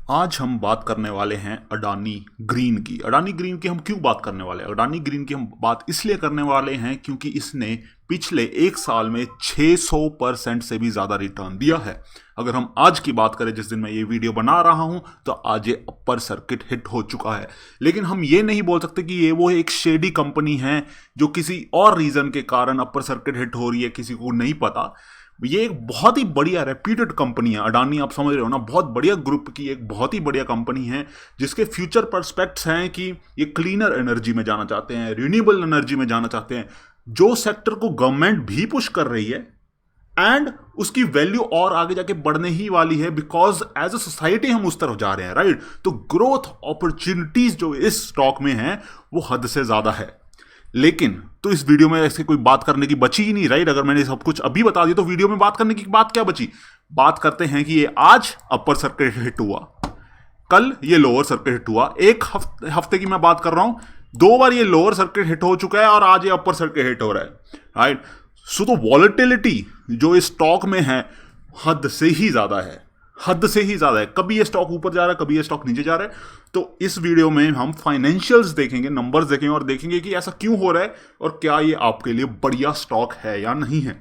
आज हम बात करने वाले हैं अडानी ग्रीन की। अडानी ग्रीन की हम क्यों बात करने वाले हैं? अडानी ग्रीन की हम बात इसलिए करने वाले हैं क्योंकि इसने पिछले एक साल में 600% से भी ज़्यादा रिटर्न दिया है। अगर हम आज की बात करें, जिस दिन मैं ये वीडियो बना रहा हूं, तो आज ये अपर सर्किट हिट हो चुका है। लेकिन हम ये नहीं बोल सकते कि ये वो एक शेडी कंपनी है जो किसी और रीज़न के कारण अपर सर्किट हिट हो रही है, किसी को नहीं पता। ये एक बहुत ही बढ़िया रेप्यूटेड कंपनी है अडानी, आप समझ रहे हो ना, बहुत बढ़िया ग्रुप की एक बहुत ही बढ़िया कंपनी है जिसके फ्यूचर पर्सपेक्ट्स हैं कि ये क्लीनर एनर्जी में जाना चाहते हैं, रिन्यूएबल एनर्जी में जाना चाहते हैं, जो सेक्टर को गवर्नमेंट भी पुश कर रही है एंड उसकी वैल्यू और आगे जाके बढ़ने ही वाली है बिकॉज एज अ सोसाइटी हम उस तरफ जा रहे हैं, राइट। तो ग्रोथ अपॉर्चुनिटीज जो इस स्टॉक में है वो हद से ज्यादा है। लेकिन तो इस वीडियो में ऐसे कोई बात करने की बची ही नहीं, राइट। अगर मैंने सब कुछ अभी बता दिया तो वीडियो में बात करने की बात क्या बची? बात करते हैं कि ये आज अपर सर्किट हिट हुआ, कल ये लोअर सर्किट हिट हुआ। एक हफ्ते की मैं बात कर रहा हूं, 2 बार ये लोअर सर्किट हिट हो चुका है और आज ये अपर सर्किट हिट हो रहा है, राइट। सो तो वॉलेटिलिटी जो इस स्टॉक में है हद से ही ज्यादा है, हद से ही ज्यादा है। कभी ये स्टॉक ऊपर जा रहा है, कभी ये स्टॉक नीचे जा रहा है। तो इस वीडियो में हम फाइनेंशियल्स देखेंगे, नंबर्स देखेंगे और देखेंगे कि ऐसा क्यों हो रहा है और क्या ये आपके लिए बढ़िया स्टॉक है या नहीं है।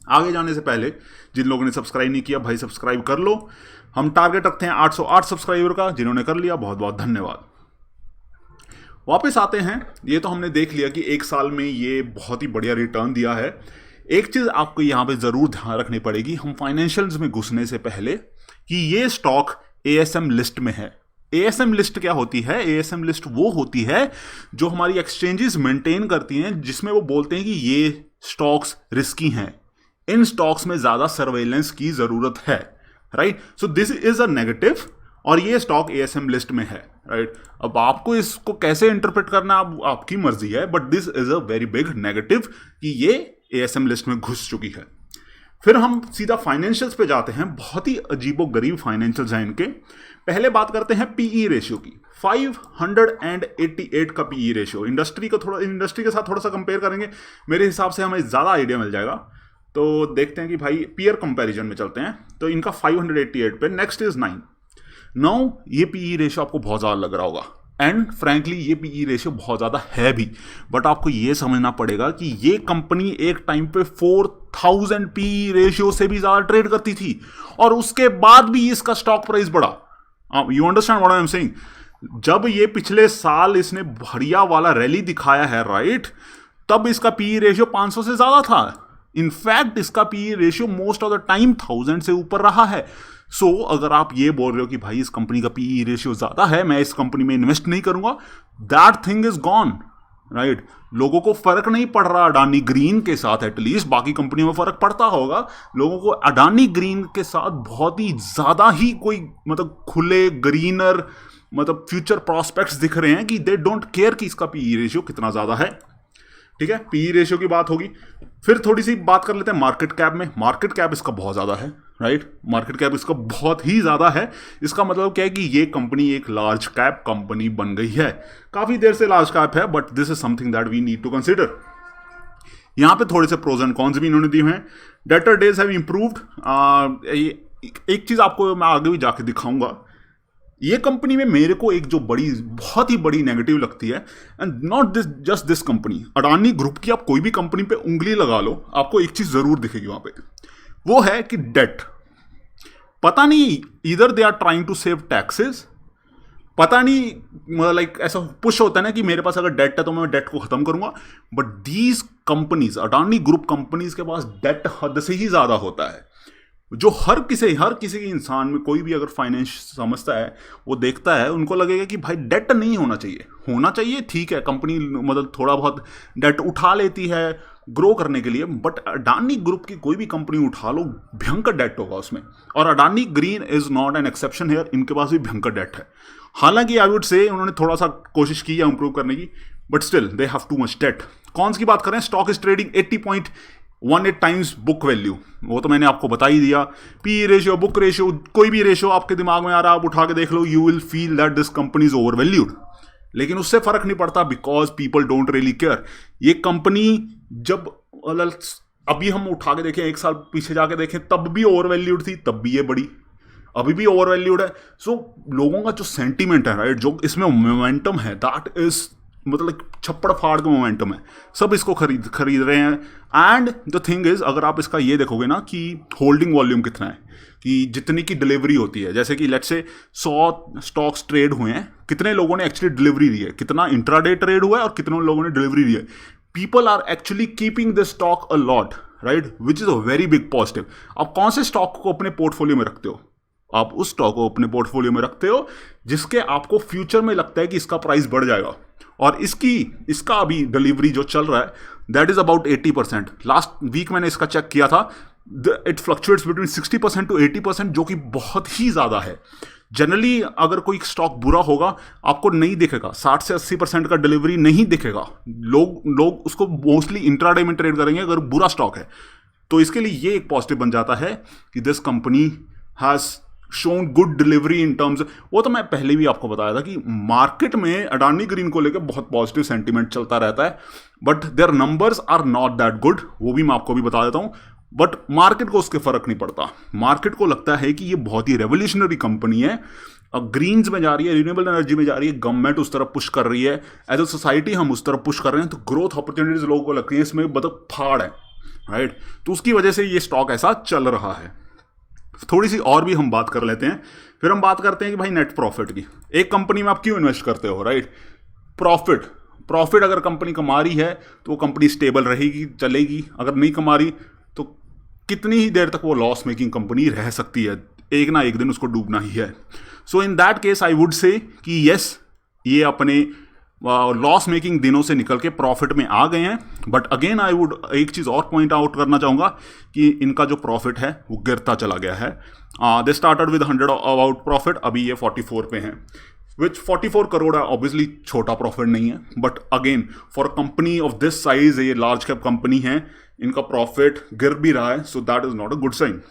आगे जाने से पहले जिन लोगों ने सब्सक्राइब नहीं किया, भाई सब्सक्राइब कर लो। हम टारगेट रखते हैं 808 सब्सक्राइबर का, जिन्होंने कर लिया बहुत बहुत धन्यवाद। वापस आते हैं, ये तो हमने देख लिया कि एक साल में ये बहुत ही बढ़िया रिटर्न दिया है। एक चीज आपको यहां पे जरूर ध्यान रखनी पड़ेगी हम फाइनेंशियल्स में घुसने से पहले, कि ये स्टॉक एएसएम लिस्ट में है। एएसएम लिस्ट क्या होती है? एएसएम लिस्ट वो होती है जो हमारी एक्सचेंजेस मेंटेन करती हैं, जिसमें वो बोलते हैं कि ये स्टॉक्स रिस्की हैं, इन स्टॉक्स में ज्यादा सर्वेलेंस की जरूरत है, right. So this is a negative और ये स्टॉक एएसएम लिस्ट में है, राइट। अब आपको इसको कैसे इंटरप्रेट करना आपकी मर्जी है, but this is a very big negative कि ये एएसएम लिस्ट में घुस चुकी है। फिर हम सीधा फाइनेंशियल्स पे जाते हैं। बहुत ही अजीबो गरीब फाइनेंशियल्स हैं इनके। पहले बात करते हैं पीई रेशियो की। 588 का पीई रेशियो। इंडस्ट्री के साथ थोड़ा सा कंपेयर करेंगे, मेरे हिसाब से हमें ज़्यादा आइडिया मिल जाएगा। तो देखते हैं कि भाई पीयर कंपैरिजन में चलते हैं, तो इनका 588 पे। Next is 9। ये पीई रेशियो आपको बहुत ज़्यादा लग रहा होगा एंड फ्रैंकली ये पीई रेशियो बहुत ज़्यादा है भी, बट आपको ये समझना पड़ेगा कि ये कंपनी एक टाइम पे 4000 पीई रेशियो से भी ज़्यादा ट्रेड करती थी और उसके बाद भी इसका स्टॉक प्राइस बढ़ा। You understand what I am saying? जब ये पिछले साल इसने बढ़िया वाला रैली दिखाया है, राइट, तब इसका पीई रेशियो 500 से ज़्यादा था। इनफैक्ट इसका PE ratio most of the time 1000 से ऊपर रहा है। सो अगर आप ये बोल रहे हो कि भाई इस कंपनी का पीई रेशियो ज्यादा है, मैं इस कंपनी में इन्वेस्ट नहीं करूंगा, that thing is gone, right. लोगों को फर्क नहीं पड़ रहा अडानी ग्रीन के साथ, एटलीस्ट बाकी कंपनियों में फर्क पड़ता होगा। लोगों को अडानी ग्रीन के साथ बहुत ही ज्यादा ही कोई मतलब खुले ग्रीनर मतलब फ्यूचर प्रोस्पेक्ट्स दिख रहे हैं कि दे डोंट केयर कि इसका पीई रेशियो कितना ज्यादा है, ठीक है। पीई रेशियो की बात होगी। फिर थोड़ी सी बात कर लेते हैं मार्केट कैप में। मार्केट कैप इसका बहुत ज़्यादा है, राइट। मार्केट कैप इसका बहुत ही ज़्यादा है। इसका मतलब क्या है कि ये कंपनी एक लार्ज कैप कंपनी बन गई है। काफ़ी देर से लार्ज कैप है, but this is something that we need to consider. यहाँ पे थोड़े से प्रोज एंड कॉन्स भी इन्होंने दिए हैं। Debtor days have improved. एक चीज़ आपको मैं आगे भी जाके दिखाऊंगा। ये कंपनी में मेरे को एक जो बहुत ही बड़ी नेगेटिव लगती है, and not this just this company, Adani group की आप कोई भी कंपनी पे उंगली लगा लो, आपको एक चीज जरूर दिखेगी वहां पे, वो है कि डेट। पता नहीं इधर they are trying to save taxes, पता नहीं लाइक ऐसा पुश होता है ना कि मेरे पास अगर डेट है तो मैं डेट को खत्म करूंगा, but these companies, Adani group companies के पास डेट हद से ही ज्यादा होता है। जो हर किसी के इंसान में कोई भी अगर फाइनेंस समझता है, वो देखता है, उनको लगेगा कि भाई डेट नहीं होना चाहिए, ठीक है, कंपनी मतलब थोड़ा बहुत डेट उठा लेती है ग्रो करने के लिए, बट अडानी ग्रुप की कोई भी कंपनी उठा लो, भयंकर डेट होगा उसमें। और Adani green is not an exception here, इनके पास भी भयंकर डेट है। हालांकि आई वुड से उन्होंने थोड़ा सा कोशिश की है इंप्रूव करने की, but still they have too much debt. Cons की बात करें, stock is trading 80.18 times book value, वो तो मैंने आपको बता ही दिया। पी रेशियो, बुक रेशियो, कोई भी रेशियो आपके दिमाग में आ रहा है आप उठा के देख लो, you will feel that this company is overvalued. लेकिन उससे फर्क नहीं पड़ता because people don't really care. ये कंपनी जब अभी हम उठा के देखें, एक साल पीछे जाके देखें, तब भी ओवर वैल्यूड थी, तब भी ये बड़ी। अभी भी ओवर वैल्यूड है। सो लोगों का जो सेंटीमेंट है राइट, जो इसमें मोमेंटम है, दैट इज मतलब छप्पड़ फाड़ का मोमेंटम है, सब इसको खरीद रहे हैं। एंड द थिंग इज, अगर आप इसका ये देखोगे ना कि होल्डिंग वॉल्यूम कितना है, कि जितनी की डिलीवरी होती है, जैसे कि लेट्स से 100 स्टॉक्स ट्रेड हुए हैं, कितने लोगों ने एक्चुअली डिलीवरी दी है, कितना इंट्राडे ट्रेड हुआ है और कितने लोगों ने डिलीवरी दी है। People are actually keeping the stock a lot right, which is a very big positive. आप कौन से स्टॉक को अपने पोर्टफोलियो में रखते हो? आप उस स्टॉक को अपने पोर्टफोलियो में रखते हो जिसके आपको फ्यूचर में लगता है कि इसका प्राइस बढ़ जाएगा। और इसका अभी डिलीवरी जो चल रहा है that is about 80%। Last week मैंने इसका चेक किया था, इट फ्लक्चुएट्स बिटवीन 60% to 80%, जो कि बहुत ही ज़्यादा है। जनरली अगर कोई स्टॉक बुरा होगा आपको नहीं दिखेगा, 60 से 80% का डिलीवरी नहीं दिखेगा। लोग उसको मोस्टली इंट्राडे में ट्रेड करेंगे अगर बुरा स्टॉक है। तो इसके लिए ये एक पॉजिटिव बन जाता है कि this company has shown good delivery in terms. वो तो मैं पहले भी आपको बताया था कि मार्केट में अडानी ग्रीन को लेकर बहुत पॉजिटिव सेंटीमेंट चलता रहता है, but their numbers are not that good, वो भी मैं आपको भी बता देता हूँ। बट मार्केट को उसके फर्क नहीं पड़ता। मार्केट को लगता है कि ये बहुत ही रेवोल्यूशनरी कंपनी है, ग्रीन्स में जा रही है, रिन्यूएबल एनर्जी में जा रही है, गवर्नमेंट उस तरफ पुश कर रही है, एज अ सोसाइटी हम उस तरफ पुश कर रहे हैं, तो ग्रोथ अपॉर्चुनिटीज लोगों को लगती है इसमें मतलब फाड़ है राइट। तो उसकी वजह से ये स्टॉक ऐसा चल रहा है। थोड़ी सी और भी हम बात कर लेते हैं, फिर हम बात करते हैं कि भाई नेट प्रॉफिट की। एक कंपनी में आप क्यों इन्वेस्ट करते हो राइट? प्रॉफिट अगर कंपनी कमा रही है तो वो कंपनी स्टेबल रहेगी, चलेगी। अगर नहीं कमा रही तो कितनी ही देर तक वो लॉस मेकिंग कंपनी रह सकती है, एक ना एक दिन उसको डूबना ही है। So in that case I would say कि यस, ये अपने लॉस मेकिंग दिनों से निकल के प्रॉफिट में आ गए हैं। बट अगेन आई वुड एक चीज़ और पॉइंट आउट करना चाहूँगा कि इनका जो प्रॉफिट है वो गिरता चला गया है। They started with 100 about profit, अभी ये 44 पे हैं, विच 44 करोड़ है, ऑब्वियसली छोटा प्रॉफिट नहीं है। But again for company of this size, ये लार्ज कैप कंपनी है, इनका प्रॉफिट गिर भी रहा है, so that is not a good sign.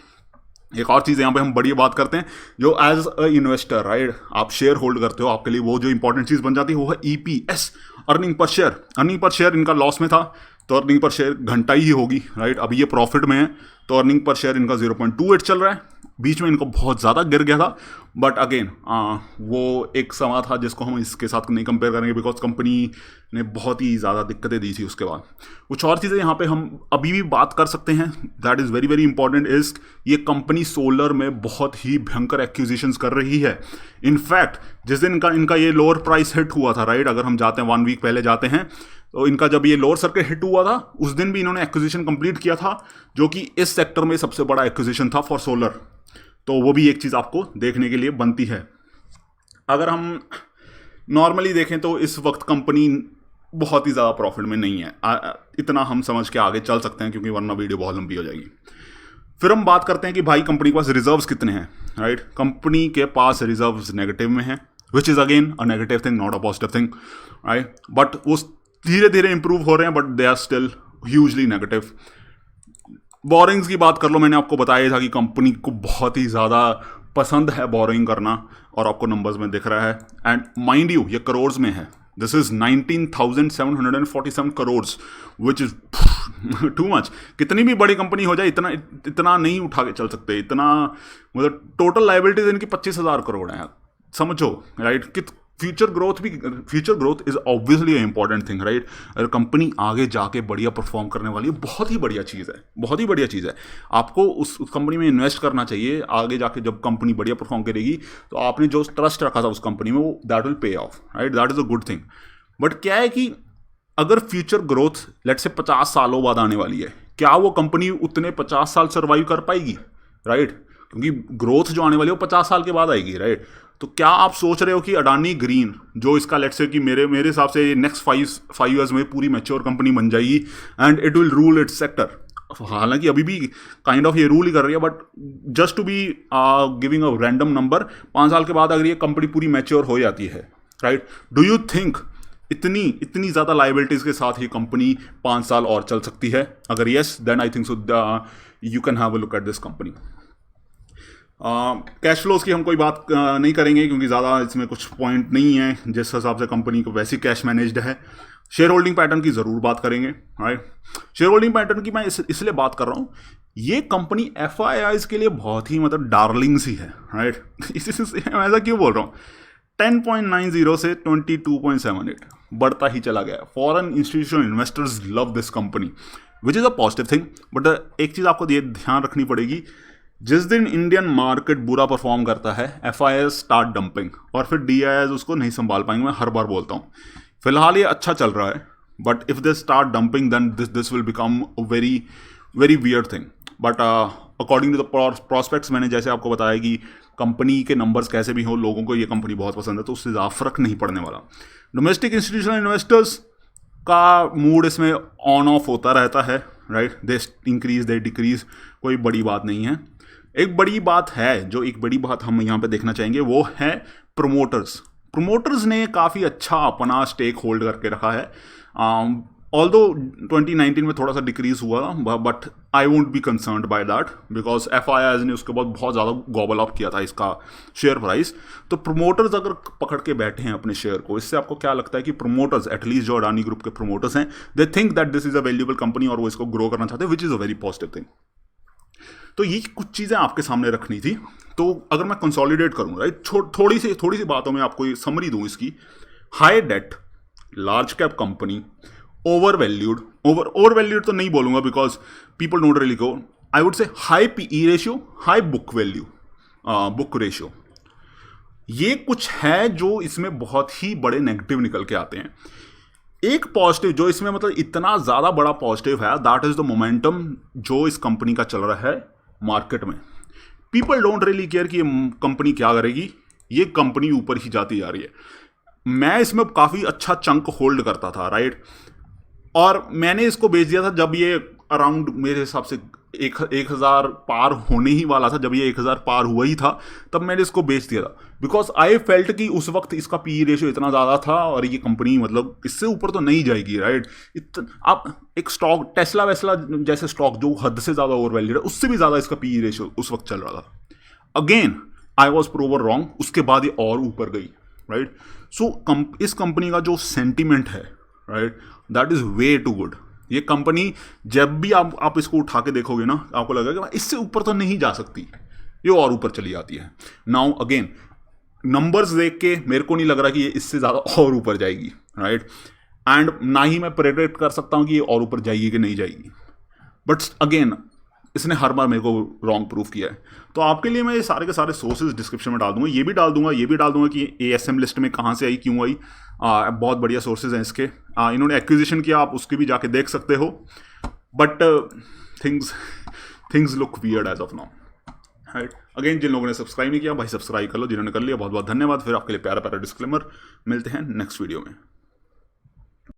एक और चीज़ यहाँ पे हम बड़ी बात करते हैं, जो एज अ इन्वेस्टर राइट आप शेयर होल्ड करते हो, आपके लिए वो जो इंपॉर्टेंट चीज़ बन जाती है वो है EPS, earning per share. Earning per share इनका लॉस में था तो अर्निंग पर शेयर घंटा ही होगी राइट। अभी ये प्रॉफिट में है तो अर्निंग पर शेयर इनका 0.28 चल रहा है। बीच में इनको बहुत ज़्यादा गिर गया था, बट अगेन वो एक समय था जिसको हम इसके साथ नहीं कंपेयर करेंगे, बिकॉज कंपनी ने बहुत ही ज़्यादा दिक्कतें दी थी उसके बाद। कुछ और चीज़ें यहाँ पे हम अभी भी बात कर सकते हैं, that is very very important, is ये कंपनी सोलर में बहुत ही भयंकर एक्विजिशंस कर रही है। इनफैक्ट जिस दिन इनका ये लोअर प्राइस हिट हुआ था राइट, अगर हम जाते हैं 1 वीक पहले जाते हैं, तो इनका जब ये लोअर सर्किट हिट हुआ था उस दिन भी इन्होंने एक्विजिशन कंप्लीट किया था, जो कि इस सेक्टर में सबसे बड़ा एक्विजिशन था फॉर सोलर। तो वो भी एक चीज़ आपको देखने के लिए बनती है। अगर हम नॉर्मली देखें तो इस वक्त कंपनी बहुत ही ज़्यादा प्रॉफिट में नहीं है, इतना हम समझ के आगे चल सकते हैं क्योंकि वरना वीडियो बहुत लंबी हो जाएगी। फिर हम बात करते हैं कि भाई कंपनी के पास रिजर्व्स कितने हैं राइट। कंपनी के पास रिजर्व्स नेगेटिव में हैं, which is again a negative thing, not a positive thing right. But वो धीरे धीरे इंप्रूव हो रहे हैं, but they are still hugely negative. Borrowings की बात कर लो, मैंने आपको बताया था कि कंपनी को बहुत ही ज़्यादा पसंद है बोरिंग करना, और आपको नंबर्स में दिख रहा है। एंड माइंड यू ये करोड्स में है, this is 19,747 crore, which is too much. कितनी भी बड़ी कंपनी हो जाए इतना नहीं उठा के चल सकते, इतना मतलब टोटल लाइबिलिटीज इनकी 25,000 करोड़ है, समझो राइट। कि future growth is obviously important thing right. अगर कंपनी आगे जाके बढ़िया परफॉर्म करने वाली है, बहुत ही बढ़िया चीज़ है, बहुत ही बढ़िया चीज़ है। आपको उस कंपनी में इन्वेस्ट करना चाहिए। आगे जाके जब कंपनी बढ़िया परफॉर्म करेगी तो आपने जो ट्रस्ट रखा था उस कंपनी में, वो that will pay of right, that is a good thing. But क्या है कि अगर फ्यूचर ग्रोथ लेट से 50 सालों बाद आने वाली है, क्या वो कंपनी उतने 50 साल सर्वाइव कर पाएगी राइट? क्योंकि ग्रोथ जो आने वाली है वो 50 साल के बाद आएगी राइट। तो क्या आप सोच रहे हो कि अडानी ग्रीन जो इसका लेट्स से कि मेरे हिसाब से नेक्स्ट 5 ईयर्स में पूरी मैच्योर कंपनी बन जाएगी and it will rule its sector. हालांकि अभी भी काइंड ऑफ ये रूल ही कर रही है, but just to be giving a random number, 5 साल के बाद अगर ये कंपनी पूरी मैच्योर हो जाती है राइट, डू यू थिंक इतनी ज़्यादा लाइबिलिटीज के साथ ही कंपनी 5 साल और चल सकती है? अगर yes, then I think so you can have a look at this company. Cash flows की हम कोई बात नहीं करेंगे क्योंकि ज़्यादा इसमें कुछ पॉइंट नहीं है। जिस हिसाब से कंपनी को वैसी कैश मैनेज्ड है, शेयर होल्डिंग पैटर्न की ज़रूर बात करेंगे, राइट। शेयर होल्डिंग पैटर्न की मैं इसलिए बात कर रहा हूँ, ये कंपनी FIIs के लिए बहुत ही मतलब डार्लिंग सी है, राइट। मैं ऐसा क्यों बोल रहा हूँ, 10.90 से 22.78 बढ़ता ही चला गया। Foreign institutional investors love this company which is a positive thing. But एक चीज़ आपको ये ध्यान रखनी पड़ेगी, जिस दिन इंडियन मार्केट बुरा परफॉर्म करता है FIIs स्टार्ट डंपिंग, और फिर DIIs उसको नहीं संभाल पाएंगे। मैं हर बार बोलता हूँ, फिलहाल ये अच्छा चल रहा है, but if they start dumping then this will become very very weird thing. But according to the prospects, मैंने जैसे आपको बताया कि कंपनी के नंबर्स कैसे भी हो, लोगों को ये कंपनी बहुत पसंद है, तो उससे ज़्यादा फर्क नहीं पड़ने वाला। डोमेस्टिक इंस्टीट्यूशनल इन्वेस्टर्स का मूड इसमें ऑन ऑफ होता रहता है, right. They increase they decrease, कोई बड़ी बात नहीं है। एक बड़ी बात है, जो एक बड़ी बात हम यहाँ पे देखना चाहेंगे, वो है प्रमोटर्स ने काफ़ी अच्छा अपना स्टेक होल्ड करके रखा है। ऑल्दो 2019 में थोड़ा सा डिक्रीज हुआ, but I won't be concerned by that, because FIIs ने उसके बाद बहुत ज़्यादा गॉबल अप किया था इसका शेयर प्राइस। तो प्रमोटर्स अगर पकड़ के बैठे हैं अपने शेयर को, इससे आपको क्या लगता है कि प्रमोटर्स, एटलीस्ट जो अडानी ग्रुप के प्रमोटर्स हैं, they think that this is a valuable company और वो इसको ग्रो करना चाहते हैं, which is a very positive thing. तो ये कुछ चीज़ें आपके सामने रखनी थी। तो अगर मैं कंसोलिडेट करूँ, राइट, थोड़ी सी बातों में आपको समरी दूँ इसकी। High debt, large cap company, overvalued तो नहीं बोलूँगा because people don't really go, I would say high PE ratio, high book ratio. ये कुछ है जो इसमें बहुत ही बड़े नेगेटिव निकल के आते हैं। एक पॉजिटिव जो इसमें मतलब इतना ज़्यादा बड़ा पॉजिटिव है, दैट इज़ द मोमेंटम जो इस कंपनी का चल रहा है मार्केट में। पीपल डोंट रियली केयर कि ये कंपनी क्या करेगी, ये कंपनी ऊपर ही जाती जा रही है। मैं इसमें काफ़ी अच्छा चंक होल्ड करता था, राइट, और मैंने इसको बेच दिया था जब ये अराउंड मेरे हिसाब से 1000 पार होने ही वाला था। जब ये 1000 पार हुआ ही था तब मैंने इसको बेच दिया था, बिकॉज आई फेल्ट कि उस वक्त इसका PE रेशियो इतना ज़्यादा था और ये कंपनी मतलब इससे ऊपर तो नहीं जाएगी, राइट। आप एक स्टॉक टेस्ला वेस्ला जैसे स्टॉक जो हद से ज़्यादा ओवर वैल्यूड है, उससे भी ज़्यादा इसका PE रेशियो उस वक्त चल रहा था। Again I was prover wrong, उसके बाद ये और ऊपर गई, राइट। सो इस कंपनी का जो सेंटिमेंट है, right, that is way too good. ये कंपनी जब भी आप इसको उठा के देखोगे ना, आपको लगेगा कि इससे ऊपर तो नहीं जा सकती, ये और ऊपर चली जाती है। नाउ अगेन नंबर्स देख के मेरे को नहीं लग रहा कि ये इससे ज़्यादा और ऊपर जाएगी, राइट, एंड ना ही मैं प्रेडिक्ट कर सकता हूँ कि ये और ऊपर जाएगी कि नहीं जाएगी। बट अगेन इसने हर बार मेरे को रॉन्ग प्रूफ किया है। तो आपके लिए मैं ये सारे के सारे सोर्सेज डिस्क्रिप्शन में डाल दूंगा, ये भी डाल दूंगा कि ASM लिस्ट में कहाँ से आई, क्यों आई। बहुत बढ़िया सोर्सेज हैं इसके। इन्होंने एक्विजिशन किया, आप उसकी भी जाके देख सकते हो। But things look weird as of now, right. Again जिन लोगों ने सब्सक्राइब नहीं किया, भाई सब्सक्राइब कर लो, जिन्होंने कर लिया बहुत बहुत धन्यवाद। फिर आपके लिए प्यारा प्यारा डिस्क्लेमर, मिलते हैं नेक्स्ट वीडियो में।